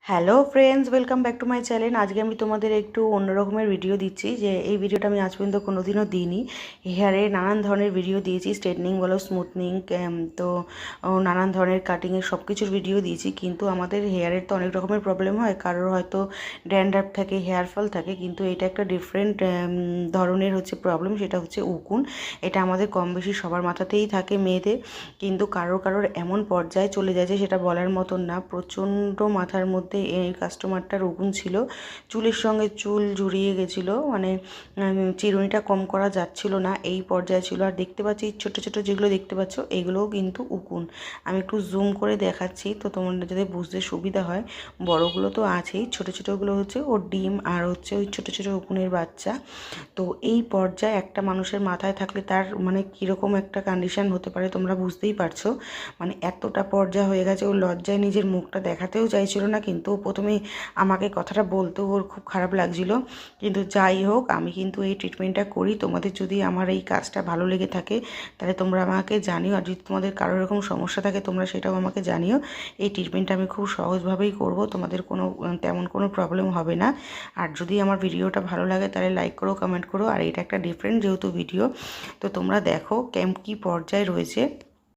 Hello friends, welcome back to my channel. আজকে আমি তোমাদের একটু অন্য রকমের ভিডিও দিচ্ছি। যে এই ভিডিওটা আমি আজ পর্যন্ত কোনোদিনও দিইনি। হেয়ারে নানান ধরনের ভিডিও দিয়েছি, স্ট্রেটনিং বলো, স্মুথনিং, তো নানান ধরনের কাটিংয়ের সব কিছুর ভিডিও দিয়েছি। কিন্তু আমাদের হেয়ারের তো অনেক রকমের প্রবলেম হয়। কারোর হয়তো ড্যান্ড্রাফ থাকে, হেয়ার ফল থাকে, কিন্তু এটা একটা ডিফারেন্ট ধরনের হচ্ছে প্রবলেম, সেটা হচ্ছে উকুন। এটা আমাদের কম বেশি সবার মাথাতেই থাকে মেয়েদের, কিন্তু কারোর কারোর এমন পর্যায়ে চলে যায় যে সেটা বলার মতন না। প্রচণ্ড মাথার মধ্যে এই কাস্টমারটার উকুন ছিল, চুলের সঙ্গে চুল জুড়িয়ে গেছিলো, মানে চিরুনিটা কম করা যাচ্ছিল না, এই পর্যায়ে ছিল। আর দেখতে পাচ্ছি ছোট ছোট যেগুলো দেখতে পাচ্ছ, এগুলোও কিন্তু উকুন। আমি একটু জুম করে দেখাচ্ছি তো তোমাদের যাতে বুঝতে সুবিধা হয়। বড়গুলো তো আছেই, ছোট ছোটোগুলো হচ্ছে ওর ডিম, আর হচ্ছে ওই ছোট ছোট উকুনের বাচ্চা। তো এই পর্যায়ে একটা মানুষের মাথায় থাকলে তার মানে কীরকম একটা কন্ডিশান হতে পারে তোমরা বুঝতেই পারছো। মানে এতটা পর্যায়ে হয়ে গেছে, ও লজ্জায় নিজের মুখটা দেখাতেও চাইছিল না। কিন্তু প্রথমে আমাকে কথাটা বলতেও ওর খুব খারাপ লাগছিলো। কিন্তু যাই হোক, আমি কিন্তু এই ট্রিটমেন্টটা করি। তোমাদের যদি আমার এই কাজটা ভালো লেগে থাকে তাহলে তোমরা আমাকে জানিও, আর যদি তোমাদের কারো এরকম সমস্যা থাকে তোমরা সেটাও আমাকে জানিও। এই ট্রিটমেন্টটা আমি খুব সহজভাবেই করব, তোমাদের কোনো তেমন কোনো প্রবলেম হবে না। আর যদি আমার ভিডিওটা ভালো লাগে তাহলে লাইক করো, কমেন্ট করো। আর এটা একটা ডিফারেন্ট যেহেতু ভিডিও, তো তোমরা দেখো কী পর্যায়ে রয়েছে।